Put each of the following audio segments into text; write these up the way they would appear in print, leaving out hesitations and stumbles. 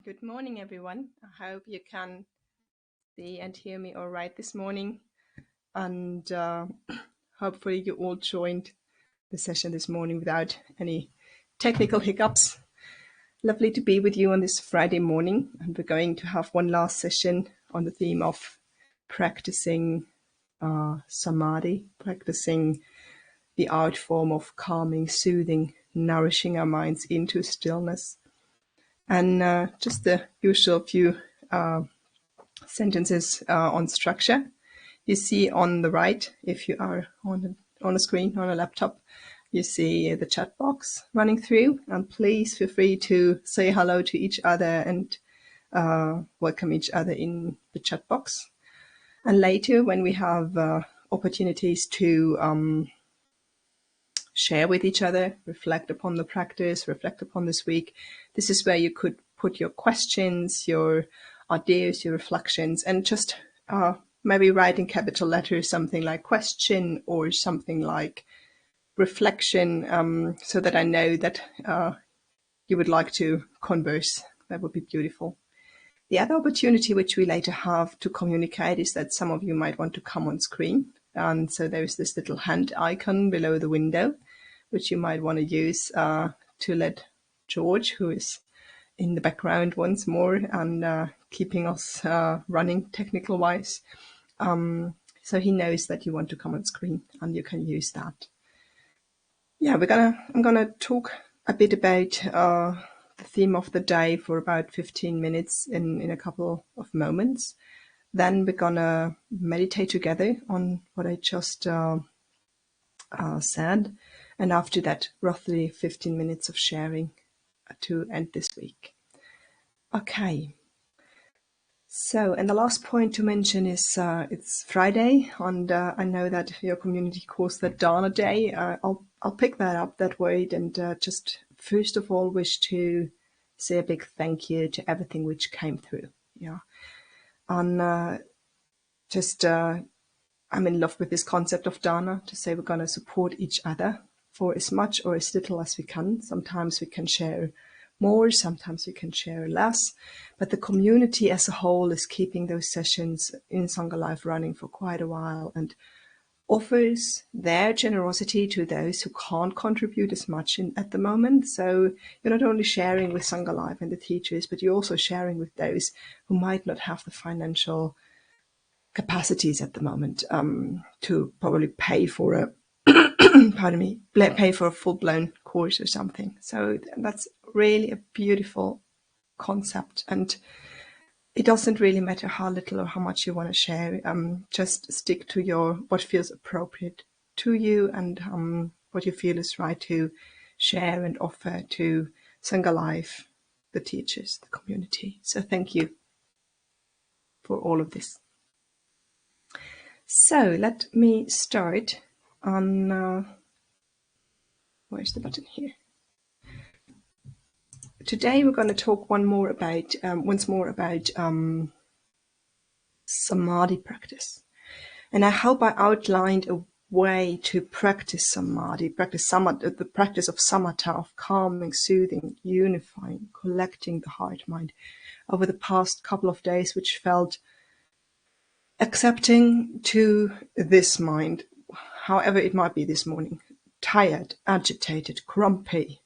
Good morning, everyone. I hope you can see and hear me all right this morning. And hopefully you all joined the session this morning without any technical hiccups. Lovely to be with you on this Friday morning. And we're going to have one last session on the theme of practicing samadhi, practicing the art form of calming, soothing, nourishing our minds into stillness. And just the usual few sentences on structure. You see on the right, if you are on a screen, on a laptop, you see the chat box running through. And please feel free to say hello to each other and welcome each other in the chat box. And later, when we have opportunities to share with each other, reflect upon the practice, reflect upon this week, this is where you could put your questions, your ideas, your reflections, and just maybe write in capital letters something like question or something like reflection, so that I know that you would like to converse. That would be beautiful. The other opportunity which we later have to communicate is that some of you might want to come on screen. And so there's this little hand icon below the window, which you might want to use to let George, who is in the background once more and keeping us running technical wise. So he knows that you want to come on screen and you can use that. Yeah, I'm gonna talk a bit about the theme of the day for about 15 minutes in a couple of moments. Then we're gonna meditate together on what I just said. And after that, roughly 15 minutes of sharing to end this week. Okay. So, and the last point to mention is it's Friday, and I know that your community calls that Dana Day. I'll pick that up that word and just first of all wish to say a big thank you to everything which came through. Yeah, and just I'm in love with this concept of Dana, to say we're going to support each other for as much or as little as we can. Sometimes we can share more, sometimes we can share less, but the community as a whole is keeping those sessions in Sangha Life running for quite a while and offers their generosity to those who can't contribute as much at the moment. So you're not only sharing with Sangha Life and the teachers, but you're also sharing with those who might not have the financial capacities at the moment to probably pay for a pay for a full-blown course or something. So that's really a beautiful concept, and it doesn't really matter how little or how much you want to share. Just stick to what feels appropriate to you and what you feel is right to share and offer to Sangha Life, the teachers, the community. So thank you for all of this. So let me start on, where's the button here? Today we're going to talk once more about samadhi practice. And I hope I outlined a way to practice samadhi, the practice of samatha, of calming, soothing, unifying, collecting the heart mind over the past couple of days, which felt accepting to this mind, however it might be this morning, tired, agitated, grumpy,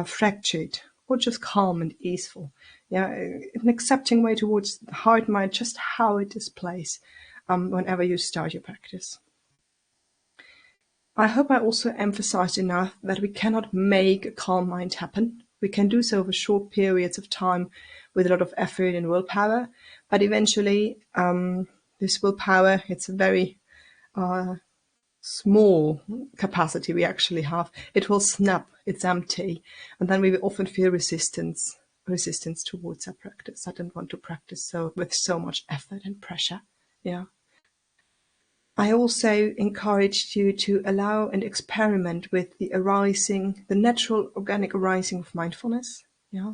fractured, or just calm and easeful. Yeah, an accepting way towards the heart mind, just how it displays whenever you start your practice. I hope I also emphasized enough that we cannot make a calm mind happen. We can do so over short periods of time with a lot of effort and willpower, but eventually this willpower, it's a very small capacity we actually have. It will snap, it's empty, and then we will often feel resistance towards our practice. I don't want to practice with so much effort and pressure. Yeah. I also encouraged you to allow and experiment with the natural organic arising of mindfulness. Yeah.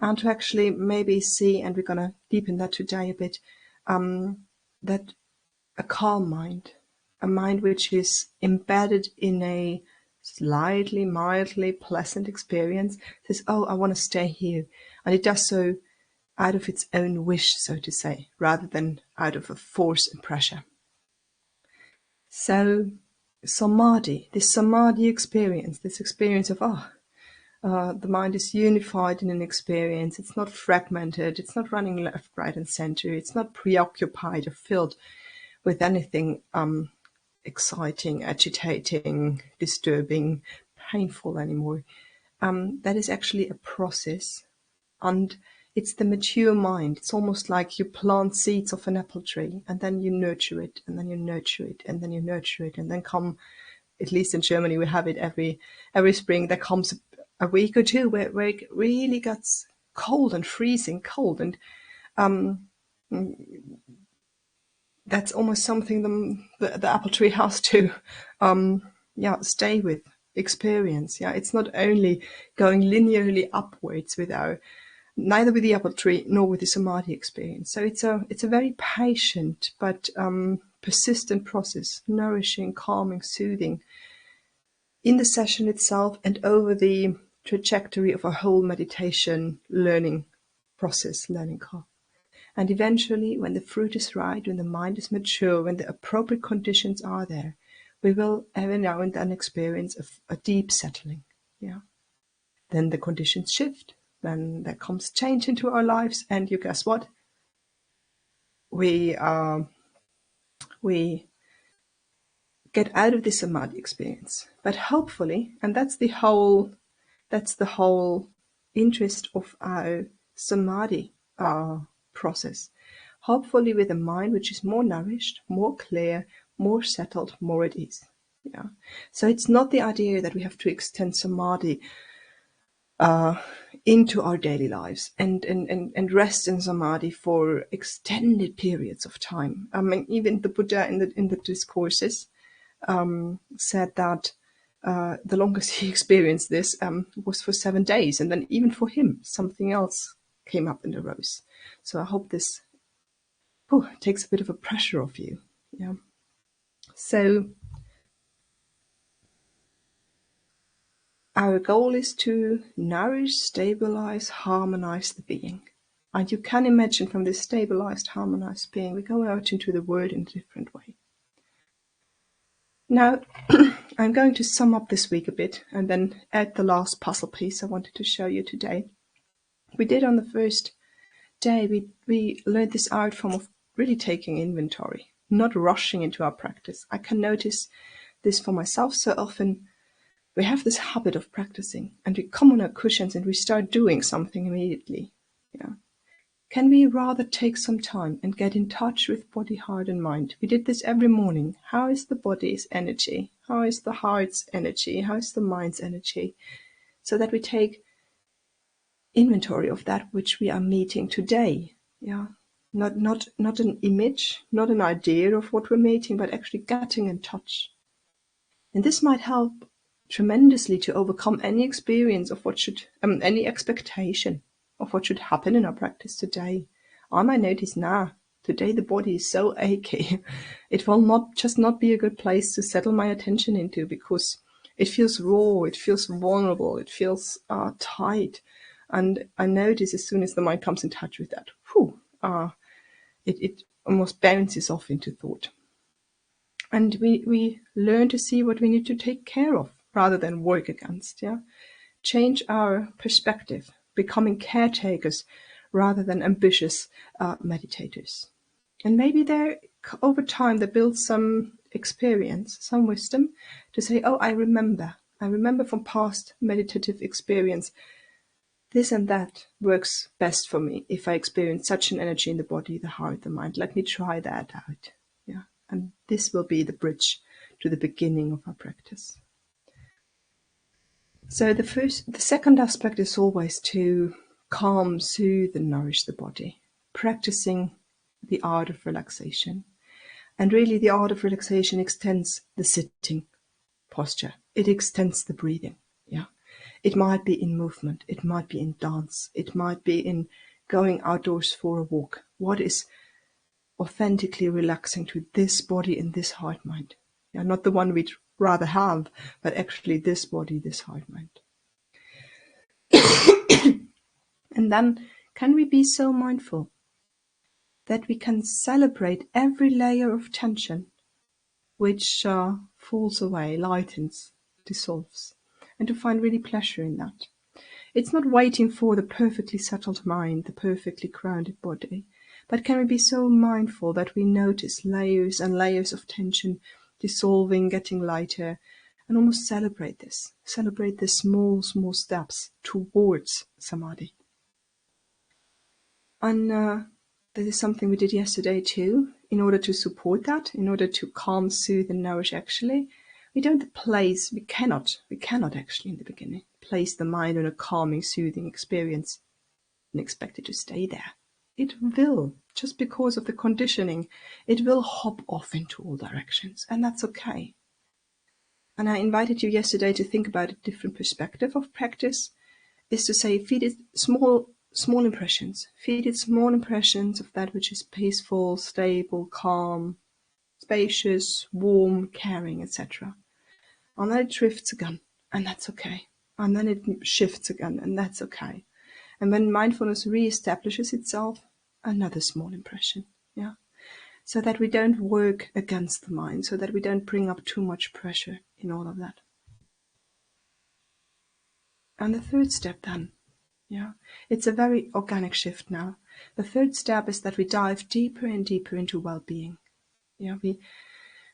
And to actually maybe see, and we're going to deepen that today a bit, that a calm mind, a mind which is embedded in a slightly, mildly pleasant experience, says, oh, I want to stay here. And it does so out of its own wish, so to say, rather than out of a force and pressure. So samadhi, this samadhi experience, this experience of, the mind is unified in an experience. It's not fragmented. It's not running left, right, and center. It's not preoccupied or filled with anything exciting, agitating, disturbing, painful anymore. That is actually a process, and it's the mature mind. It's almost like you plant seeds of an apple tree, and then you nurture it, and then you nurture it, and then you nurture it, and then come, at least in Germany, we have it every spring. There comes a week or two where it really gets cold and freezing cold, and that's almost something the apple tree has to stay with, experience. It's not only going linearly upwards neither with the apple tree nor with the samadhi experience. So it's a very patient but persistent process, nourishing, calming, soothing, in the session itself and over the trajectory of a whole meditation learning process, learning curve. And eventually, when the fruit is right, when the mind is mature, when the appropriate conditions are there, we will every now and then experience a deep settling. Then the conditions shift. Then there comes change into our lives, and you guess what? We get out of the samadhi experience. But hopefully, and that's the whole interest of our samadhi process. Hopefully with a mind which is more nourished, more clear, more settled, more at ease. So it's not the idea that we have to extend samadhi into our daily lives and rest in samadhi for extended periods of time. I mean, even the Buddha in the discourses said that the longest he experienced this was for 7 days, and then even for him something else came up and arose. So I hope this takes a bit of a pressure off you. So our goal is to nourish, stabilize, harmonize the being. And you can imagine from this stabilized, harmonized being, we go out into the world in a different way. Now, I'm going to sum up this week a bit and then add the last puzzle piece I wanted to show you today. We did on the first day, we learned this art form of really taking inventory, not rushing into our practice. I can notice this for myself so often. We have this habit of practicing, and we come on our cushions and we start doing something immediately. Can we rather take some time and get in touch with body, heart, and mind? We did this every morning. How is the body's energy? How is the heart's energy? How is the mind's energy? So that we take inventory of that which we are meeting today. Not an image, not an idea of what we're meeting, but actually getting in touch. And this might help tremendously to overcome any experience of any expectation of what should happen in our practice today. I might notice today the body is so achy. It will not be a good place to settle my attention into, because it feels raw, it feels vulnerable, it feels tight. And I notice as soon as the mind comes in touch with that, it almost bounces off into thought. And we learn to see what we need to take care of rather than work against. Change our perspective, becoming caretakers rather than ambitious meditators. And maybe over time there builds some experience, some wisdom to say, I remember from past meditative experience, this and that works best for me if I experience such an energy in the body, the heart, the mind. Let me try that out. And this will be the bridge to the beginning of our practice. So the second aspect is always to calm, soothe, and nourish the body, practicing the art of relaxation. And really the art of relaxation extends the sitting posture. It extends the breathing. It might be in movement. It might be in dance. It might be in going outdoors for a walk. What is authentically relaxing to this body and this heart mind? Not the one we'd rather have, but actually this body, this heart mind. And then can we be so mindful that we can celebrate every layer of tension which falls away, lightens, dissolves, and to find really pleasure in that. It's not waiting for the perfectly settled mind, the perfectly grounded body, but can we be so mindful that we notice layers and layers of tension dissolving, getting lighter, and almost celebrate the small, small steps towards samadhi. And this is something we did yesterday too. In order to support that, in order to calm, soothe, and nourish, actually, we cannot actually in the beginning place the mind on a calming, soothing experience and expect it to stay there. It will, just because of the conditioning, it will hop off into all directions, and that's okay. And I invited you yesterday to think about a different perspective of practice, is to say, feed it small impressions. Feed it small impressions of that which is peaceful, stable, calm, spacious, warm, caring, etc. And then it drifts again, and that's okay. And then it shifts again, and that's okay. And when mindfulness reestablishes itself, another small impression, yeah? So that we don't work against the mind, so that we don't bring up too much pressure in all of that. And the third step then, yeah, it's a very organic shift now. The third step is that we dive deeper and deeper into well-being. Yeah,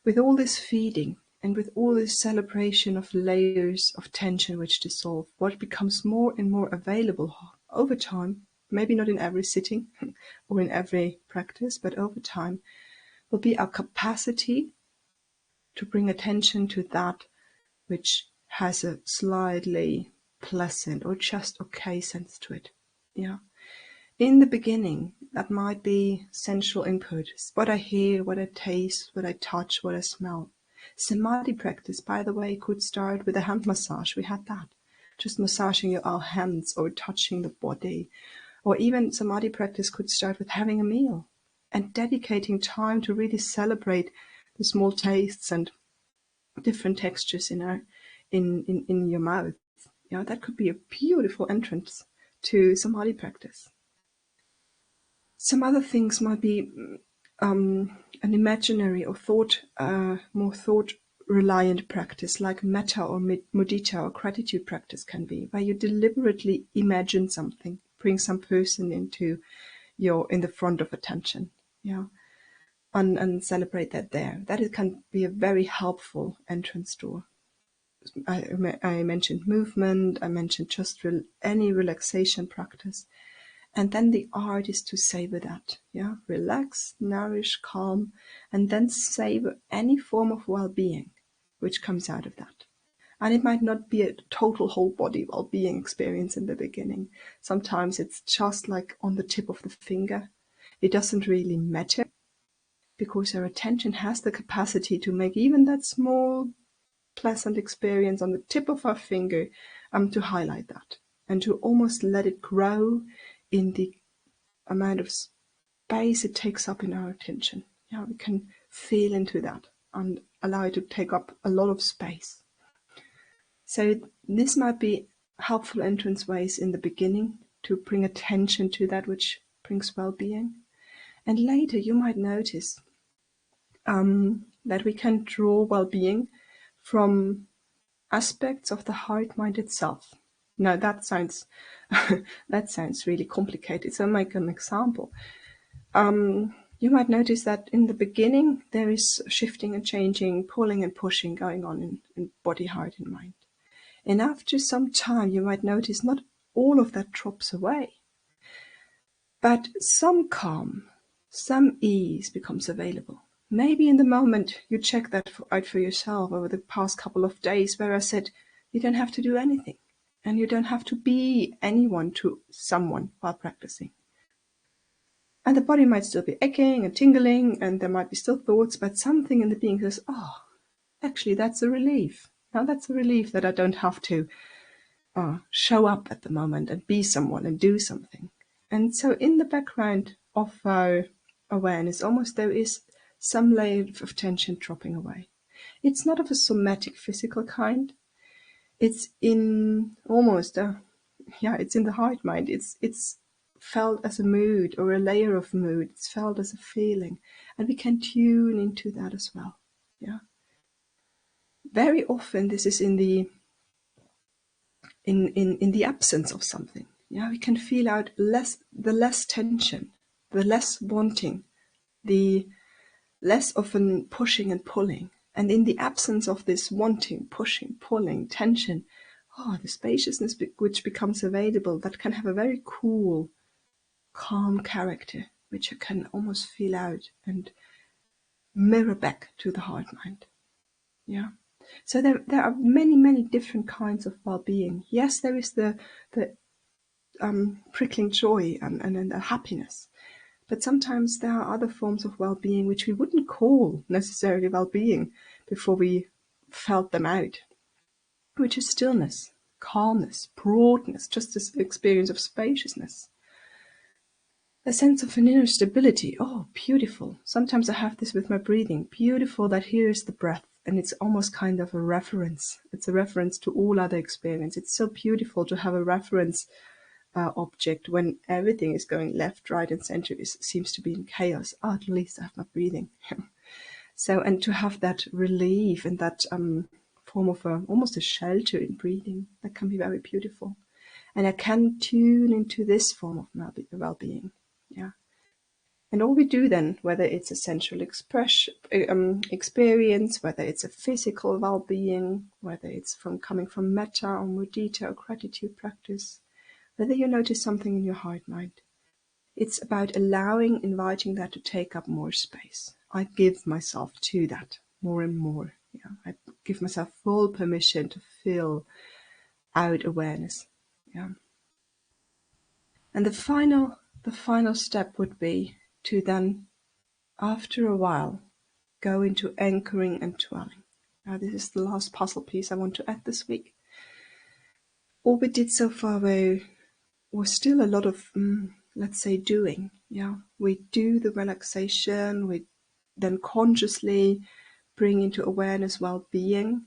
with all this feeding and with all this celebration of layers of tension which dissolve, what becomes more and more available over time, maybe not in every sitting or in every practice, but over time, will be our capacity to bring attention to that which has a slightly pleasant or just okay sense to it. Yeah. In the beginning, that might be sensual input, what I hear, what I taste, what I touch, what I smell. Samadhi practice, by the way, could start with a hand massage. We had that. Just massaging our hands or touching the body. Or even samadhi practice could start with having a meal and dedicating time to really celebrate the small tastes and different textures in your mouth. Yeah, that could be a beautiful entrance to samadhi practice. Some other things might be an imaginary or more thought-reliant practice, like metta or mudita or gratitude practice can be, where you deliberately imagine something, bring some person in the front of attention, yeah, and celebrate that there. That can be a very helpful entrance door. I mentioned movement, I mentioned just any relaxation practice. And then the art is to savor that, yeah? Relax, nourish, calm, and then savor any form of well-being which comes out of that. And it might not be a total whole body well-being experience in the beginning. Sometimes it's just like on the tip of the finger. It doesn't really matter because our attention has the capacity to make even that small pleasant experience on the tip of our finger to highlight that and to almost let it grow in the amount of space it takes up in our attention. Yeah, we can feel into that and allow it to take up a lot of space. So this might be helpful entrance ways in the beginning to bring attention to that which brings well-being. And later you might notice that we can draw well-being from aspects of the heart mind itself. Now that sounds really complicated. So I'll make an example. You might notice that in the beginning there is shifting and changing, pulling and pushing going on in body, heart, and mind. And after some time, you might notice not all of that drops away, but some calm, some ease becomes available. Maybe in the moment you check that out for yourself over the past couple of days, where I said you don't have to do anything and you don't have to be anyone to someone while practicing. And the body might still be aching and tingling, and there might be still thoughts, but something in the being says, oh, actually, that's a relief. Now that's a relief that I don't have to show up at the moment and be someone and do something. And so in the background of our awareness, almost there is some layer of tension dropping away. It's not of a somatic physical kind. It's in almost, it's in the heart mind. It's felt as a mood or a layer of mood. It's felt as a feeling, and we can tune into that as well. Yeah. Very often, this is in the absence of something. Yeah, we can feel out the less tension, the less wanting, the less often pushing and pulling. And in the absence of this wanting, pushing, pulling, tension, the spaciousness which becomes available, that can have a very cool, calm character, which you can almost feel out and mirror back to the heart mind. Yeah. So there are many, many different kinds of well-being. Yes, there is the prickling joy and the happiness. But sometimes there are other forms of well-being which we wouldn't call necessarily well-being before we felt them out, which is stillness, calmness, broadness, just this experience of spaciousness. A sense of an inner stability. Oh, beautiful. Sometimes I have this with my breathing. Beautiful that here is the breath, and it's almost kind of a reference. It's a reference to all other experience. It's so beautiful to have a reference object when everything is going left, right, and center seems to be in chaos. At least I have my breathing. So, and to have that relief and that form of almost a shelter in breathing, that can be very beautiful. And I can tune into this form of well-being. Yeah. And all we do then, whether it's a sensual experience, whether it's a physical well-being, whether it's coming from metta or mudita or gratitude practice, whether you notice something in your heart mind, it's about inviting that to take up more space. I give myself to that more and more. Yeah, I give myself full permission to fill out awareness. Yeah. And the final step would be to then, after a while, go into anchoring and dwelling. Now, this is the last puzzle piece I want to add this week. All we did so far was still a lot of, let's say, doing. Yeah, we do the relaxation, we then consciously bring into awareness well-being,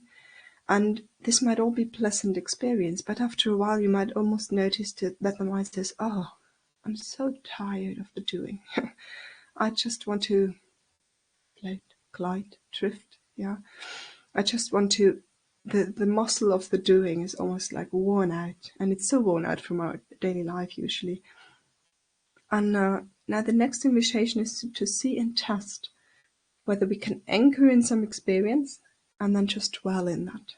and this might all be pleasant experience, but after a while you might almost notice that the mind says, oh, I'm so tired of the doing. I just want to float, glide, drift. Yeah, I just want to. The muscle of the doing is almost like worn out, and it's so worn out from our daily life usually. And now the next invitation is to see and test whether we can anchor in some experience and then just dwell in that.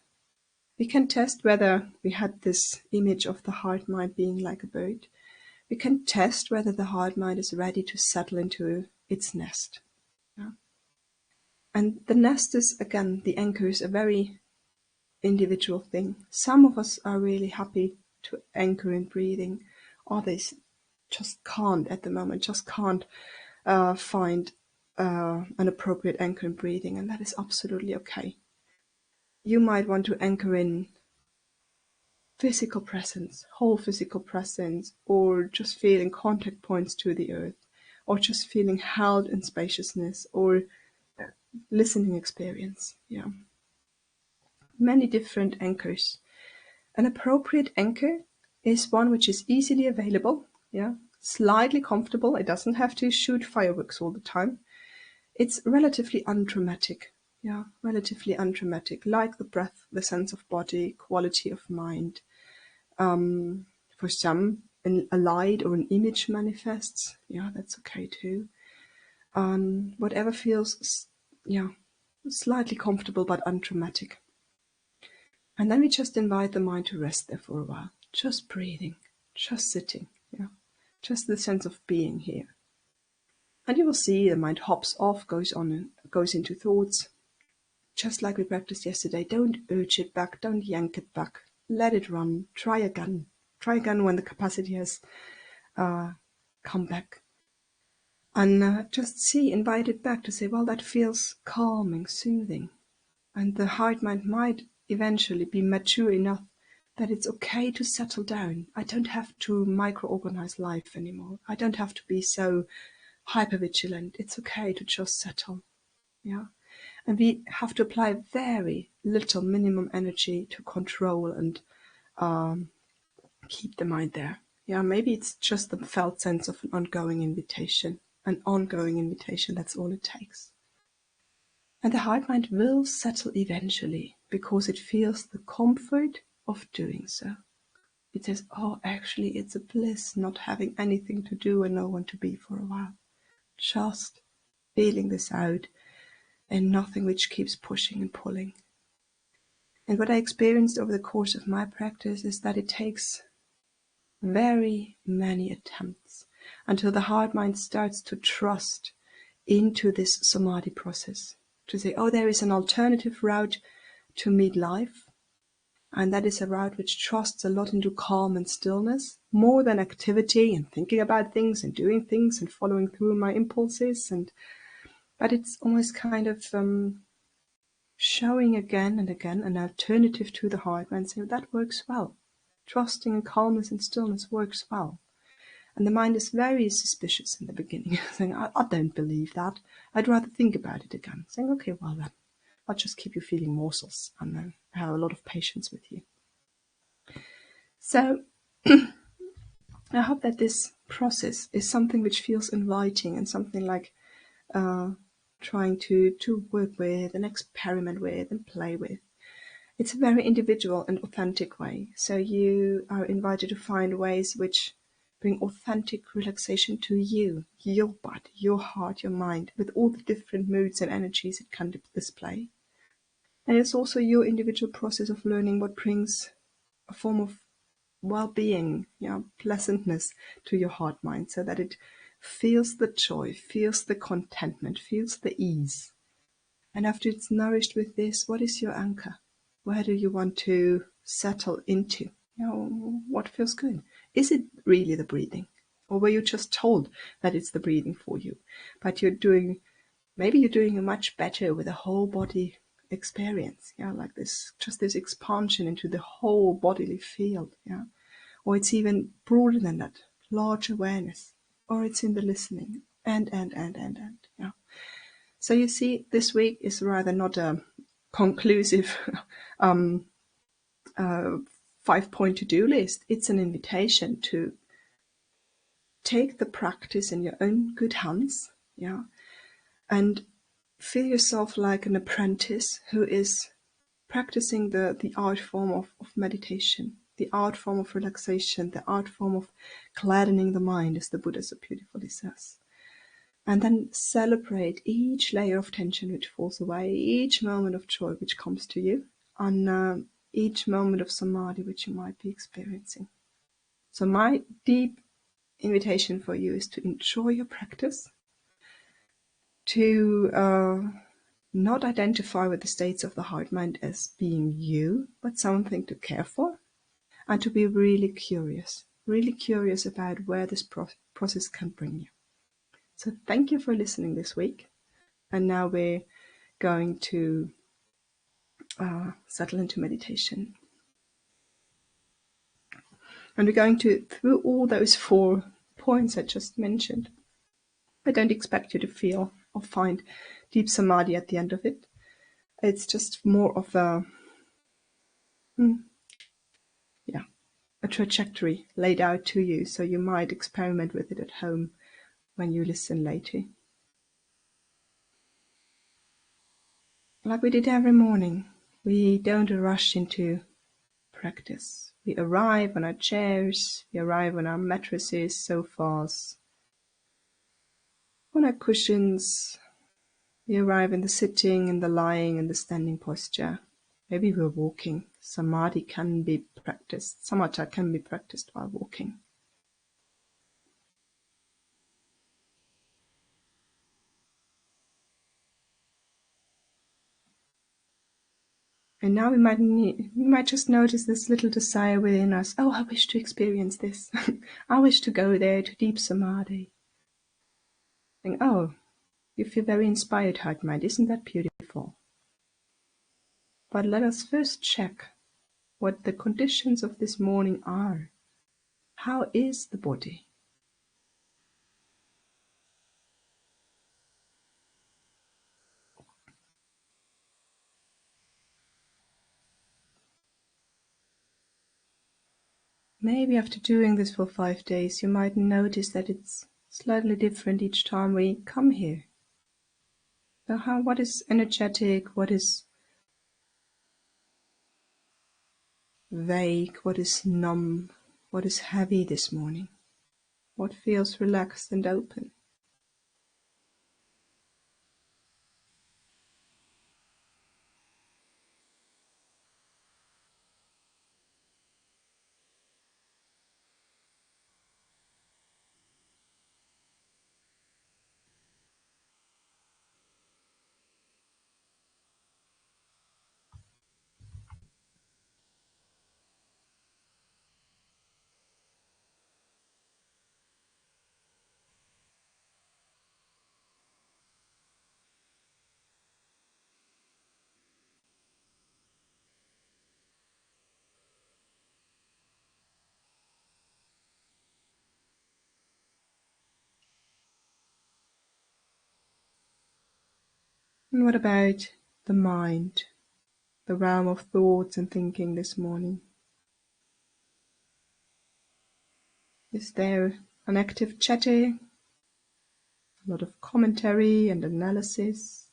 We can test whether we had this image of the heart mind being like a bird. We can test whether the heart mind is ready to settle into its nest. Yeah? And the nest is, again, the anchor is a very individual thing. Some of us are really happy to anchor in breathing. Others just can't at the moment, just can't find an appropriate anchor in breathing, and that is absolutely okay. You might want to anchor in physical presence, whole physical presence, or just feeling contact points to the earth, or just feeling held in spaciousness, or listening experience. Yeah. Many different anchors. An appropriate anchor is one which is easily available, yeah, slightly comfortable. It doesn't have to shoot fireworks all the time. It's relatively undramatic, yeah, relatively undramatic, like the breath, the sense of body, quality of mind. For some, a light or an image manifests, yeah, that's okay too. Whatever feels, yeah, slightly comfortable but undramatic. And then we just invite the mind to rest there for a while, just breathing, just sitting, yeah, just the sense of being here. And you will see the mind hops off, goes on and goes into thoughts. Just like we practiced yesterday, don't urge it back, don't yank it back. Let it run, try again. Try again when the capacity has come back. And just invite it back to say, well, that feels calming, soothing. And the heart mind might eventually be mature enough that it's okay to settle down. I don't have to micro-organize life anymore. I don't have to be so hyper-vigilant. It's okay to just settle. Yeah. And we have to apply very little minimum energy to control and keep the mind there. Yeah, maybe it's just the felt sense of an ongoing invitation. An ongoing invitation, that's all it takes. And the heart mind will settle eventually because it feels the comfort of doing so. It says, oh, actually, it's a bliss not having anything to do and no one to be for a while. Just feeling this out and nothing which keeps pushing and pulling. And what I experienced over the course of my practice is that it takes very many attempts until the heart mind starts to trust into this samadhi process. To say, oh, there is an alternative route to meet life. And that is a route which trusts a lot into calm and stillness, more than activity and thinking about things and doing things and following through my impulses. But it's almost kind of showing again and again an alternative to the heart mind, saying that works well. Trusting in calmness and stillness works well. And the mind is very suspicious in the beginning, saying, I don't believe that. I'd rather think about it again. Saying, okay, well then, I'll just keep you feeling morsels and then have a lot of patience with you. So I hope that this process is something which feels inviting and something like trying to work with and experiment with and play with. It's a very individual and authentic way. So you are invited to find ways which bring authentic relaxation to you, your body, your heart, your mind, with all the different moods and energies it can display. And it's also your individual process of learning what brings a form of well-being, pleasantness to your heart mind, so that it feels the joy, feels the contentment, feels the ease. And after it's nourished with this, what is your anchor? Where do you want to settle into? What feels good? Is it really the breathing? Or were you just told that it's the breathing for you? But maybe you're doing much better with a whole body experience, like this, just this expansion into the whole bodily field, or it's even broader than that, large awareness, or it's in the listening, and. So you see, this week is rather not a conclusive 5-point to-do list. It's an invitation to take the practice in your own good hands, and feel yourself like an apprentice who is practicing the art form of meditation, the art form of relaxation, the art form of gladdening the mind, as the Buddha so beautifully says. And then celebrate each layer of tension which falls away, each moment of joy which comes to you, and each moment of samadhi which you might be experiencing. So my deep invitation for you is to enjoy your practice, to not identify with the states of the heart mind as being you, but something to care for, and to be really curious about where this process can bring you. So thank you for listening this week. And now we're going to settle into meditation. And we're going to, through all those 4 points I just mentioned, I don't expect you to feel or find deep samadhi at the end of it. It's just more of a trajectory laid out to you, so you might experiment with it at home when you listen later. Like we did every morning, we don't rush into practice. We arrive on our chairs, we arrive on our mattresses, sofas, on our cushions. We arrive in the sitting, in the lying, in the standing posture. Maybe we're walking. Samadhi can be practiced. Samatha can be practiced while walking. And now we might just notice this little desire within us. Oh, I wish to experience this. I wish to go there to deep samadhi. Think, oh, you feel very inspired, heart mind. Isn't that beautiful? But let us first check what the conditions of this morning are. How is the body? maybe after doing this for 5 days, you might notice that it's slightly different each time we come here. So what is energetic, what is vague, what is numb, what is heavy this morning, what feels relaxed and open. And what about the mind, the realm of thoughts and thinking this morning? Is there an active chatter, a lot of commentary and analysis?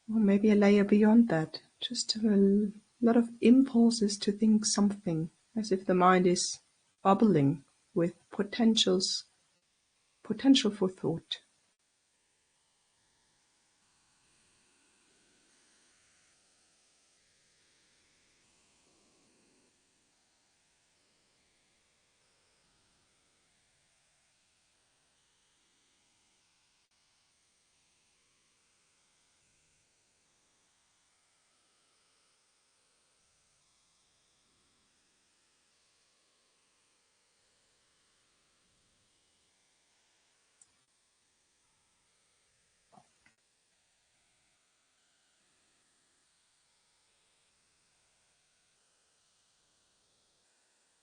Or maybe a layer beyond that, just a lot of impulses to think something, as if the mind is bubbling with potential for thought.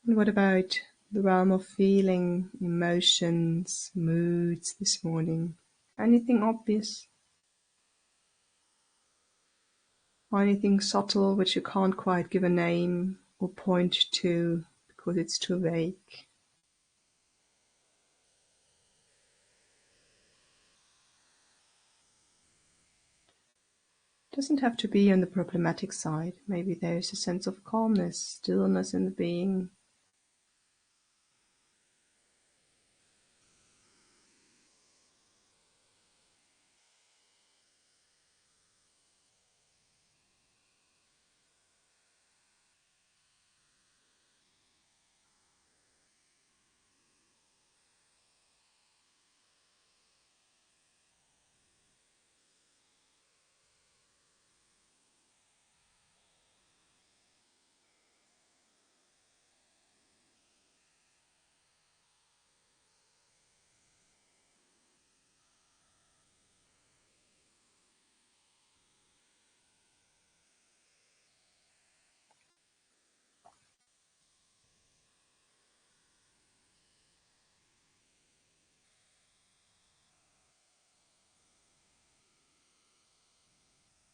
And what about the realm of feeling, emotions, moods this morning? Anything obvious? Or anything subtle which you can't quite give a name or point to because it's too vague? It doesn't have to be on the problematic side. Maybe there's a sense of calmness, stillness in the being.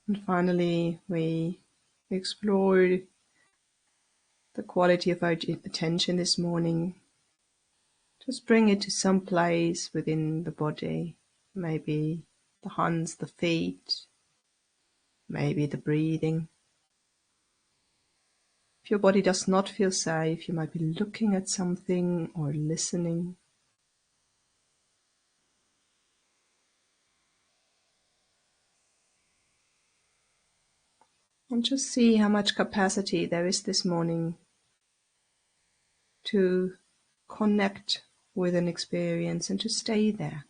And finally, we explore the quality of our attention this morning. Just bring it to some place within the body, maybe the hands, the feet, maybe the breathing. If your body does not feel safe, you might be looking at something or listening. And just see how much capacity there is this morning to connect with an experience and to stay there.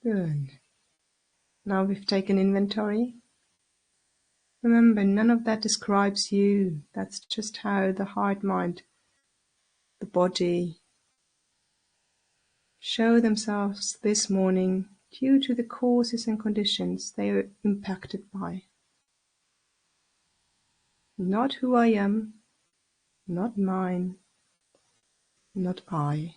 Good. Now we've taken inventory. Remember, none of that describes you. That's just how the heart, mind, the body show themselves this morning due to the causes and conditions they are impacted by. Not who I am, not mine, not I.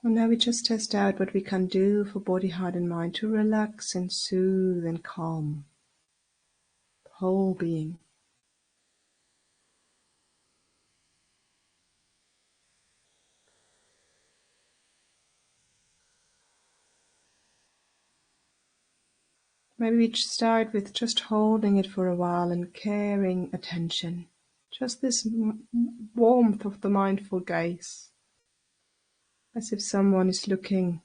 And now we just test out what we can do for body, heart and mind to relax and soothe and calm the whole being. Maybe we start with just holding it for a while and caring attention. Just this warmth of the mindful gaze, as if someone is looking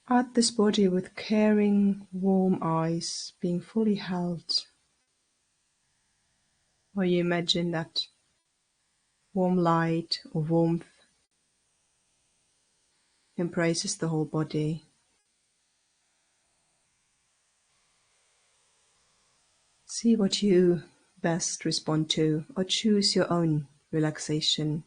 at this body with caring, warm eyes being fully held. Or you imagine that warm light or warmth embraces the whole body. See what you best respond to, or choose your own relaxation.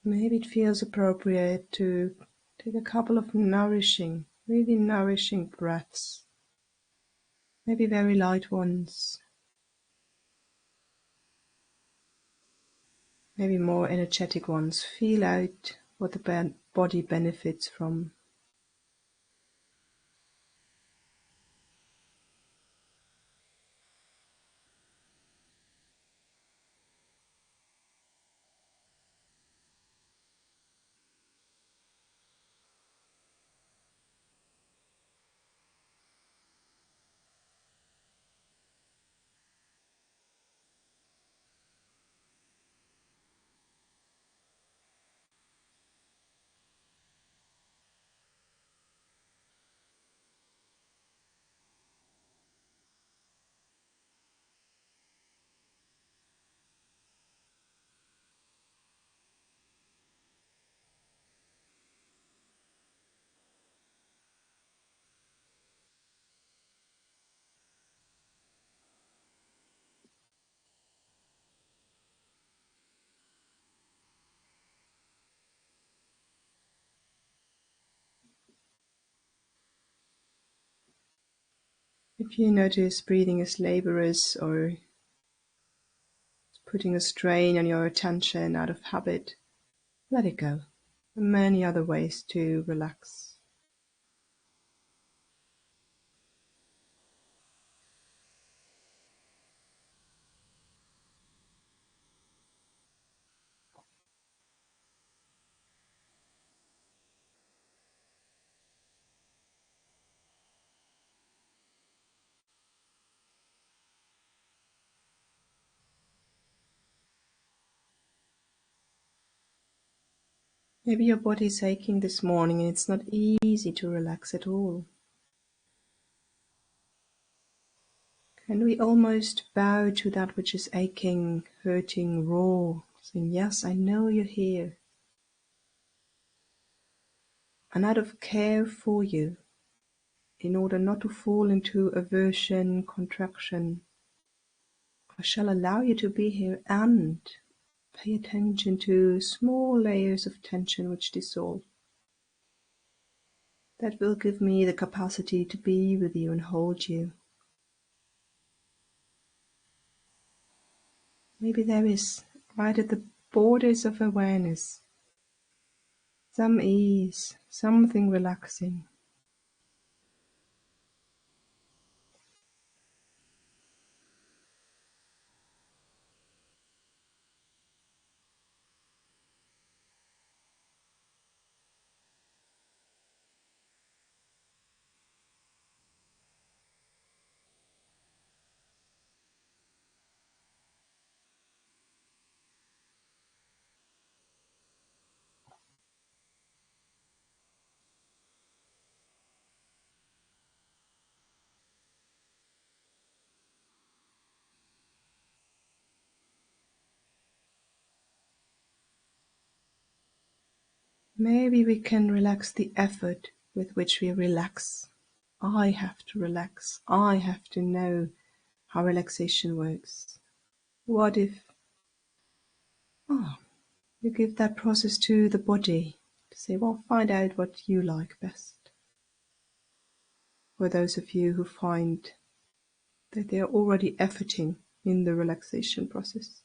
Maybe it feels appropriate to take a couple of nourishing, really nourishing breaths. Maybe very light ones. Maybe more energetic ones. Feel out what the body benefits from. If you notice breathing is laborious or putting a strain on your attention out of habit, let it go. There are many other ways to relax. Maybe your body is aching this morning and it's not easy to relax at all. And we almost bow to that which is aching, hurting, raw, saying, yes, I know you're here. And out of care for you, in order not to fall into aversion, contraction, I shall allow you to be here and pay attention to small layers of tension which dissolve. That will give me the capacity to be with you and hold you. Maybe there is, right at the borders of awareness, some ease, something relaxing. Maybe we can relax the effort with which we relax. I have to relax. I have to know how relaxation works. What if you give that process to the body to say, well, find out what you like best. For those of you who find that they are already efforting in the relaxation process.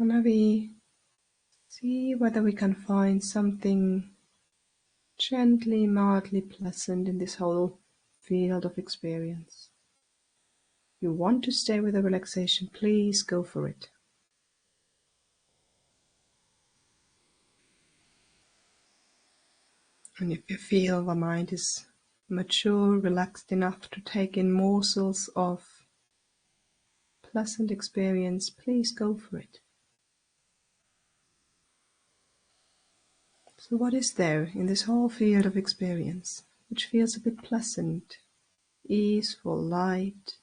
And now we see whether we can find something gently, mildly pleasant in this whole field of experience. If you want to stay with the relaxation, please go for it. And if you feel the mind is mature, relaxed enough to take in morsels of pleasant experience, please go for it. So what is there in this whole field of experience which feels a bit pleasant, easeful, light?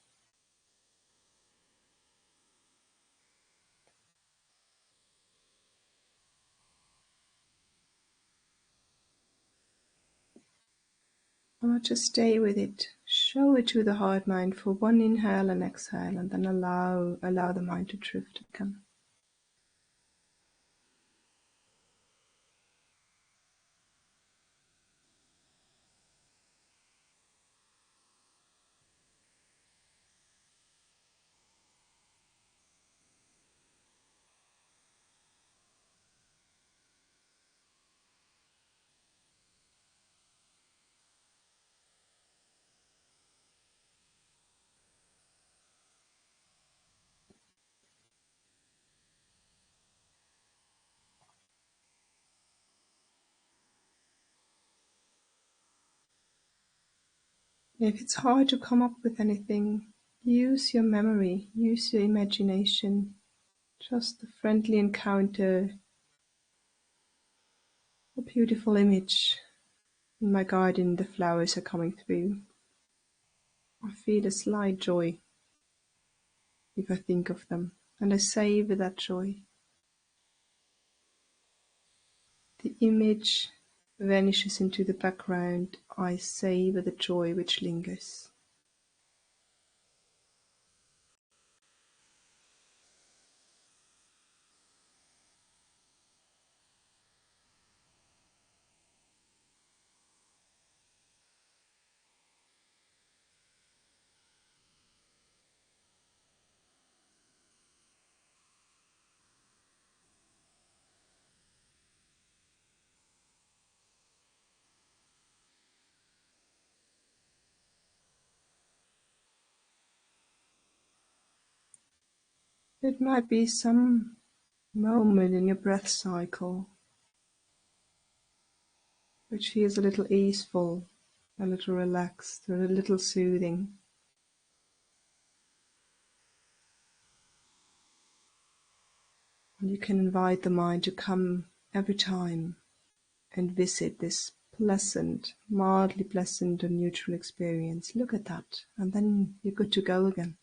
And I'll just stay with it. Show it to the heart mind for one inhale and exhale, and then allow the mind to drift again. If it's hard to come up with anything, use your memory, use your imagination. Just a friendly encounter, a beautiful image. In my garden, the flowers are coming through. I feel a slight joy if I think of them, and I savor that joy. The image vanishes into the background. I savor the joy which lingers. It might be some moment in your breath cycle which feels a little easeful, a little relaxed, or a little soothing. And you can invite the mind to come every time and visit this pleasant, mildly pleasant or neutral experience. Look at that, and then you're good to go again.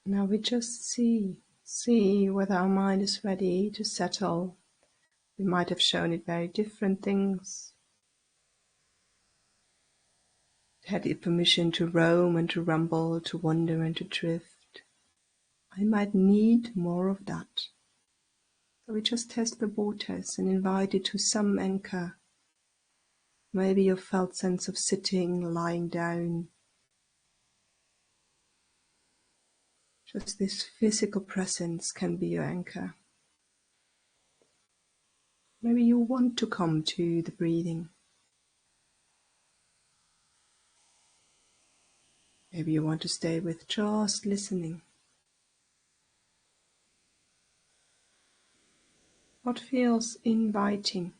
Now we just see whether our mind is ready to settle. We might have shown it very different things. It had the permission to roam and to rumble, to wander and to drift. I might need more of that. So we just test the waters and invite it to some anchor. Maybe your felt sense of sitting, lying down. Just this physical presence can be your anchor. Maybe you want to come to the breathing. Maybe you want to stay with just listening. What feels inviting?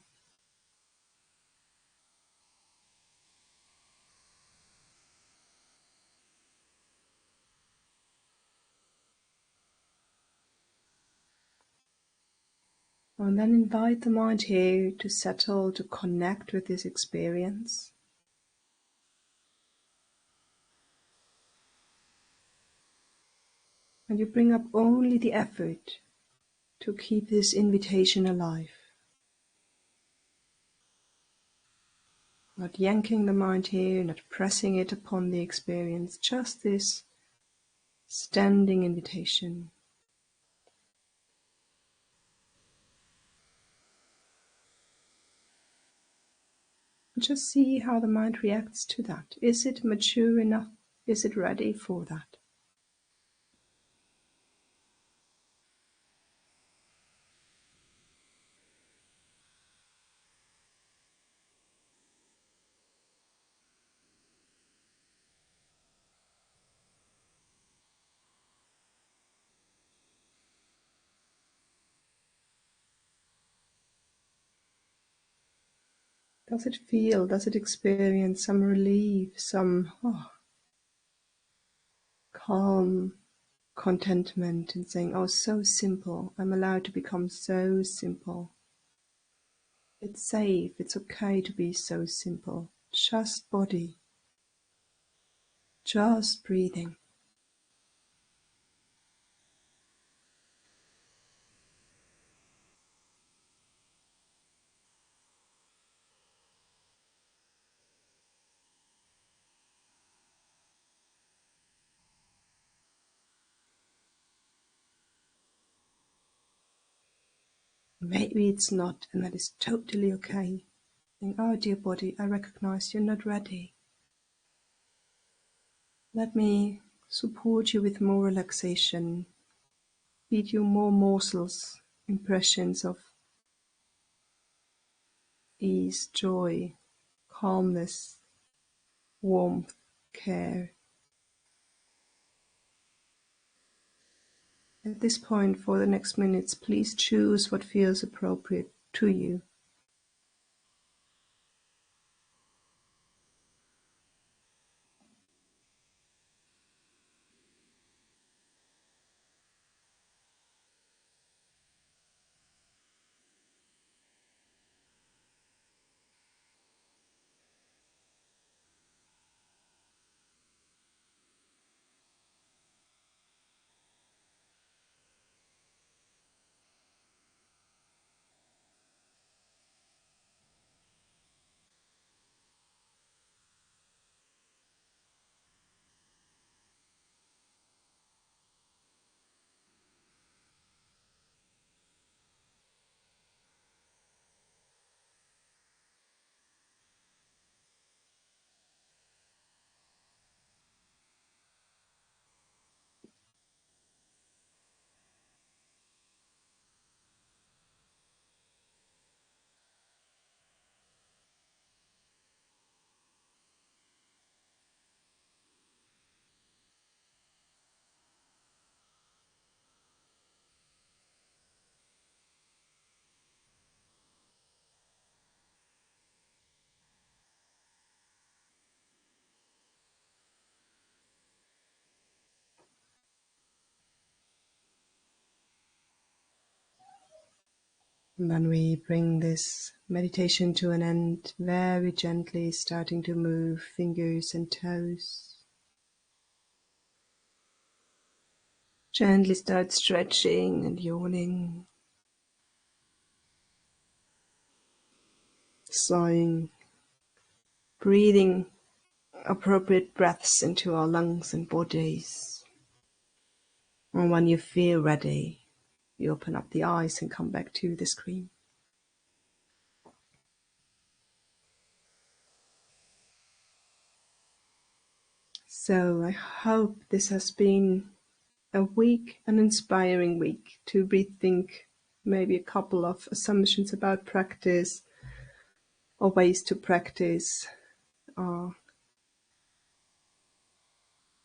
And then invite the mind here to settle, to connect with this experience. And you bring up only the effort to keep this invitation alive. Not yanking the mind here, not pressing it upon the experience, just this standing invitation. Just see how the mind reacts to that. Is it mature enough? Is it ready for that? Does it feel, does it experience some relief, some calm contentment in saying, oh, so simple, I'm allowed to become so simple. It's safe, it's okay to be so simple. Just body, just breathing. Maybe it's not, and that is totally okay. Think, oh dear body, I recognize you're not ready. Let me support you with more relaxation, feed you more morsels, impressions of ease, joy, calmness, warmth, care. At this point, for the next minutes, please choose what feels appropriate to you. And then we bring this meditation to an end, very gently starting to move fingers and toes. Gently start stretching and yawning, sighing, breathing appropriate breaths into our lungs and bodies. And when you feel ready, you open up the eyes and come back to the screen. So I hope this has been a week, an inspiring week to rethink maybe a couple of assumptions about practice or ways to practice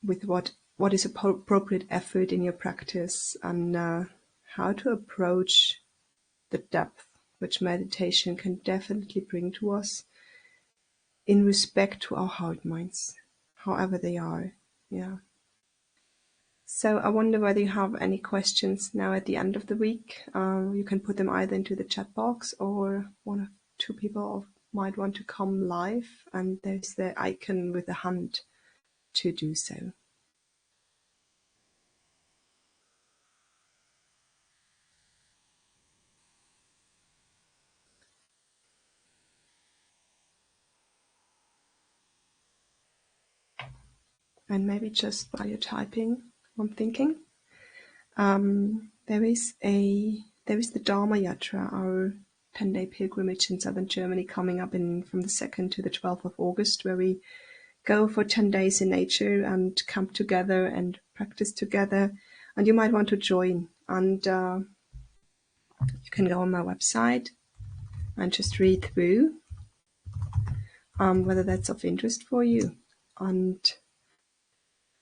with what is appropriate effort in your practice, and how to approach the depth which meditation can definitely bring to us in respect to our heart minds, however they are. Yeah. So I wonder whether you have any questions now at the end of the week. You can put them either into the chat box, or one or two people might want to come live, and there's the icon with the hand to do so. And maybe just while you're typing, I'm thinking, there is the Dharma Yatra, our 10-day pilgrimage in southern Germany, coming up from the 2nd to the 12th of August, where we go for 10 days in nature and camp together and practice together. And you might want to join. And you can go on my website and just read through whether that's of interest for you and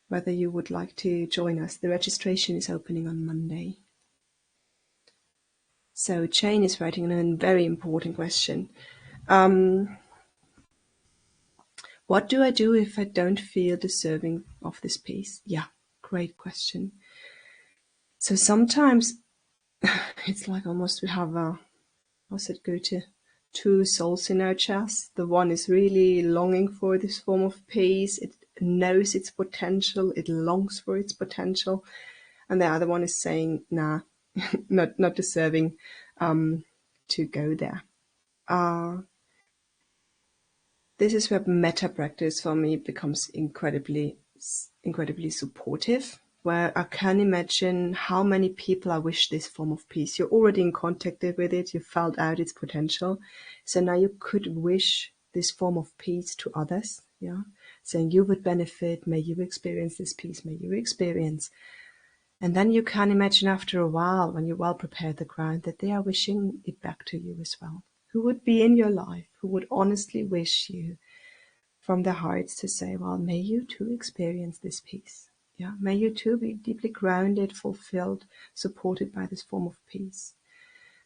whether you would like to join us. The registration is opening on Monday. So Jane is writing a very important question. What do I do if I don't feel deserving of this peace? Yeah, great question. So sometimes it's like almost we have how's it go to two souls in our chest. The one is really longing for this form of peace. It knows its potential. It longs for its potential. And the other one is saying, nah, not deserving to go there. This is where metta practice for me becomes incredibly supportive, where I can imagine how many people I wish this form of peace. You're already in contact with it, you felt out its potential. So now you could wish this form of peace to others, yeah, saying you would benefit, may you experience this peace, may you experience. And then you can imagine after a while, when you well prepare the ground, that they are wishing it back to you as well. Who would be in your life, who would honestly wish you from their hearts to say, well, may you too experience this peace. Yeah, may you too be deeply grounded, fulfilled, supported by this form of peace.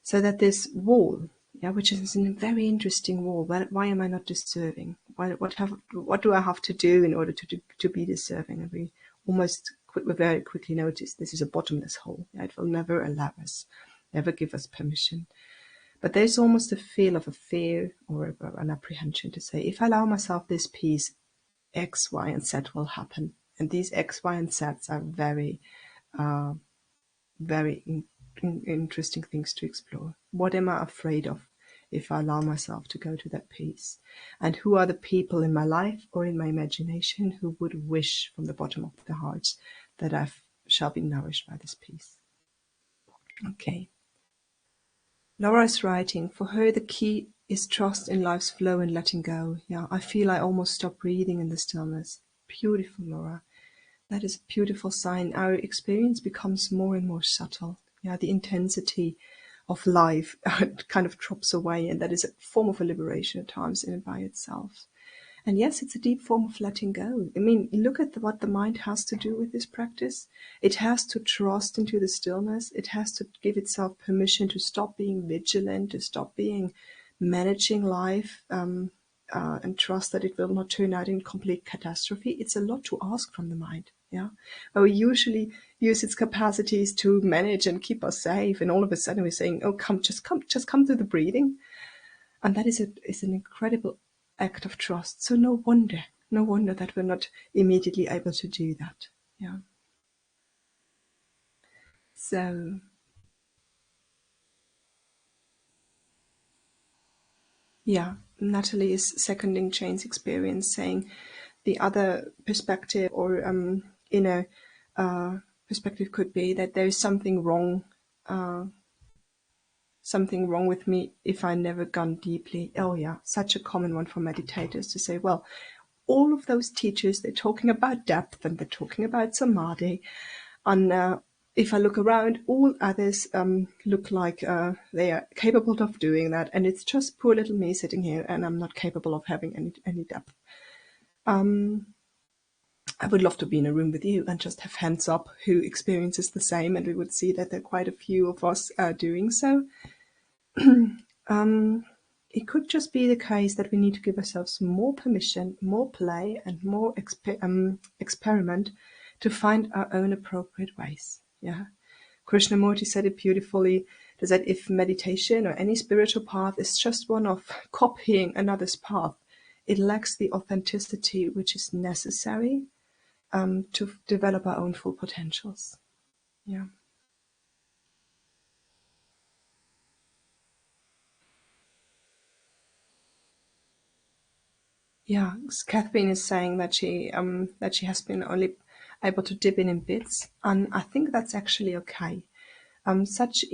So that this wall, yeah, which is a very interesting wall. Why am I not deserving? What do I have to do in order to be deserving? And we very quickly notice this is a bottomless hole. Yeah, it will never allow us, never give us permission. But there's almost a feel of a fear or an apprehension to say, if I allow myself this peace, X, Y, and Z will happen. And these X, Y, and Zs are very, very interesting things to explore. What am I afraid of if I allow myself to go to that peace? And who are the people in my life or in my imagination who would wish from the bottom of their hearts that I shall be nourished by this peace? Okay. Laura is writing, for her the key is trust in life's flow and letting go. Yeah, I feel I almost stop breathing in the stillness. Beautiful, Laura. That is a beautiful sign. Our experience becomes more and more subtle. Yeah, the intensity of life kind of drops away, and that is a form of a liberation at times in and by itself. And yes, it's a deep form of letting go. I mean, look at what the mind has to do with this practice. It has to trust into the stillness. It has to give itself permission to stop being vigilant, to stop being managing life, and trust that it will not turn out in complete catastrophe. It's a lot to ask from the mind. Yeah, but we usually use its capacities to manage and keep us safe, and all of a sudden we're saying, "Oh, just come to the breathing," and that is an incredible act of trust. So no wonder that we're not immediately able to do that. Yeah. So yeah, Natalie is seconding Jane's experience, saying the other perspective or inner perspective could be that there is something wrong with me if I never gone deeply. Oh yeah, such a common one for meditators to say, well, all of those teachers, they're talking about depth and they're talking about samadhi. And if I look around, all others look like they are capable of doing that. And it's just poor little me sitting here and I'm not capable of having any depth. I would love to be in a room with you and just have hands up who experiences the same. And we would see that there are quite a few of us doing so. It could just be the case that we need to give ourselves more permission, more play, and more experiment to find our own appropriate ways. Yeah, Krishnamurti said it beautifully, that if meditation or any spiritual path is just one of copying another's path, it lacks the authenticity which is necessary to develop our own full potentials. Yeah. Yeah, Catherine is saying that she has been only able to dip in bits, and I think that's actually okay. Such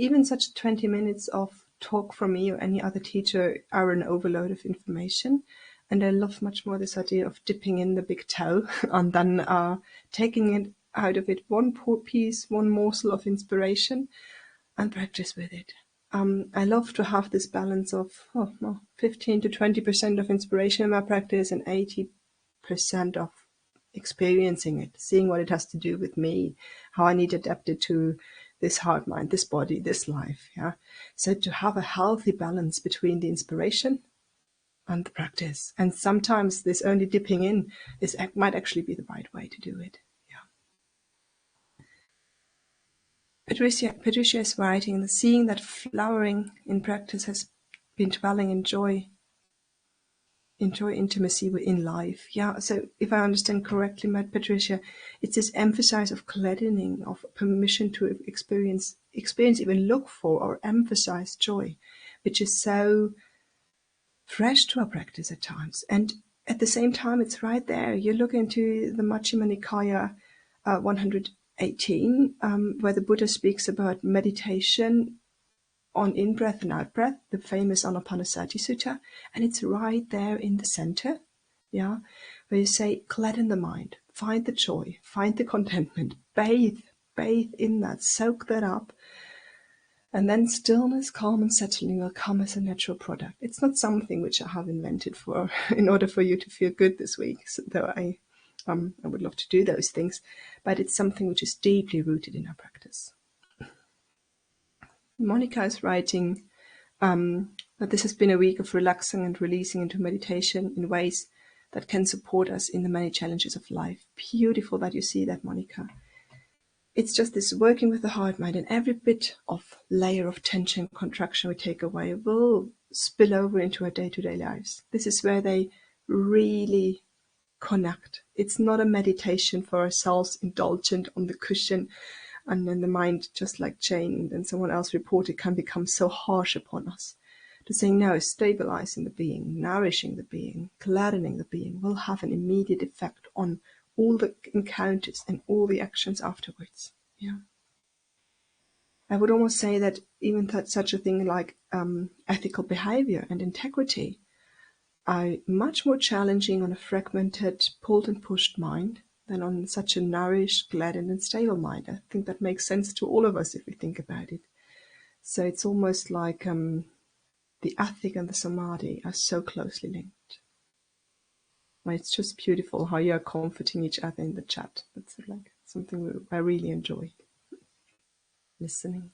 20 minutes of talk from me or any other teacher are an overload of information, and I love much more this idea of dipping in the big toe and then taking it out of it one poor piece, one morsel of inspiration, and practice with it. I love to have this balance of 15 to 20% of inspiration in my practice and 80% of experiencing it, seeing what it has to do with me, how I need to adapt it to this heart, mind, this body, this life. Yeah. So to have a healthy balance between the inspiration and the practice. And sometimes this only dipping in might actually be the right way to do it. Patricia is writing, seeing that flowering in practice has been dwelling in joy intimacy in life. Yeah, so if I understand correctly, Patricia, it's this emphasis of gladdening, of permission to experience, even look for or emphasize joy, which is so fresh to our practice at times. And at the same time, it's right there. You look into the Majjhima Nikaya 100 18, where the Buddha speaks about meditation on in-breath and out-breath, the famous Anapanasati Sutta, and it's right there in the center, yeah, where you say, gladden the mind, find the joy, find the contentment, bathe in that, soak that up, and then stillness, calm, and settling will come as a natural product. It's not something which I have invented for in order for you to feel good this week, so, though I would love to do those things, but it's something which is deeply rooted in our practice. Monica is writing that this has been a week of relaxing and releasing into meditation in ways that can support us in the many challenges of life. Beautiful that you see that, Monica. It's just this working with the heart mind, and every bit of layer of tension, contraction we take away will spill over into our day-to-day lives. This is where they really connect. It's not a meditation for ourselves, indulgent on the cushion, and then the mind, just like Jane and someone else reported, can become so harsh upon us. To saying no, stabilizing the being, nourishing the being, gladdening the being will have an immediate effect on all the encounters and all the actions afterwards. Yeah, I would almost say that even such a thing like ethical behavior and integrity are much more challenging on a fragmented, pulled and pushed mind than on such a nourished, gladdened and stable mind. I think that makes sense to all of us if we think about it. So it's almost like the ethic and the samadhi are so closely linked. It's just beautiful how you're comforting each other in the chat. That's like something I really enjoy listening.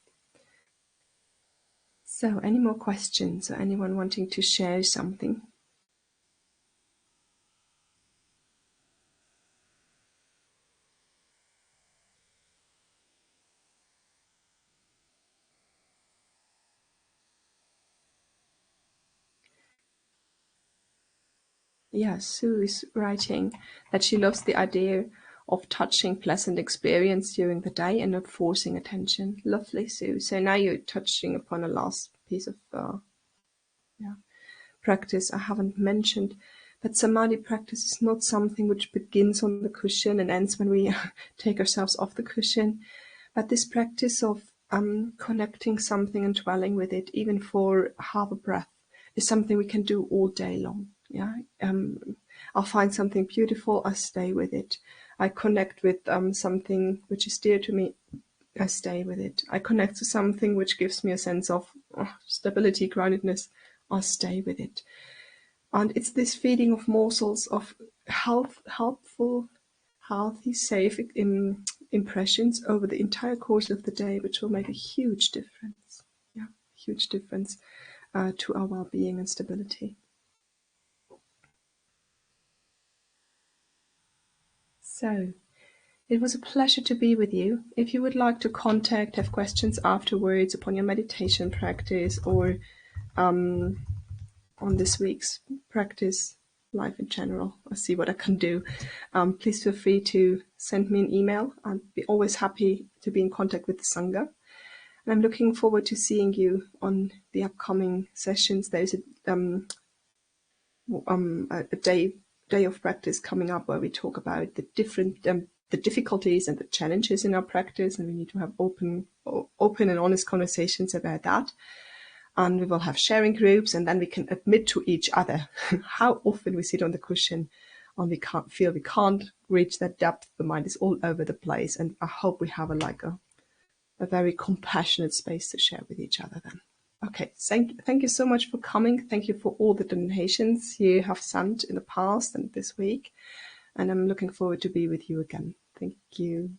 So any more questions or anyone wanting to share something? Yeah, Sue is writing that she loves the idea of touching pleasant experience during the day and not forcing attention. Lovely, Sue. So now you're touching upon a last piece of practice I haven't mentioned. But samadhi practice is not something which begins on the cushion and ends when we take ourselves off the cushion. But this practice of connecting something and dwelling with it, even for half a breath, is something we can do all day long. Yeah, I'll find something beautiful, I stay with it. I connect with something which is dear to me, I stay with it. I connect to something which gives me a sense of stability, groundedness, I stay with it. And it's this feeding of morsels of helpful, healthy, safe impressions over the entire course of the day, which will make a huge difference. Yeah, huge difference to our well-being and stability. So, it was a pleasure to be with you. If you would like to contact, have questions afterwards upon your meditation practice or on this week's practice, life in general, I'll see what I can do. Please feel free to send me an email. I'll be always happy to be in contact with the Sangha. And I'm looking forward to seeing you on the upcoming sessions. There's a day of practice coming up where we talk about the different the difficulties and the challenges in our practice, and we need to have open and honest conversations about that. And we will have sharing groups, and then we can admit to each other how often we sit on the cushion and we can't reach that depth. The mind is all over the place, and I hope we have a very compassionate space to share with each other then. Okay, thank you so much for coming. Thank you for all the donations you have sent in the past and this week. And I'm looking forward to be with you again. Thank you.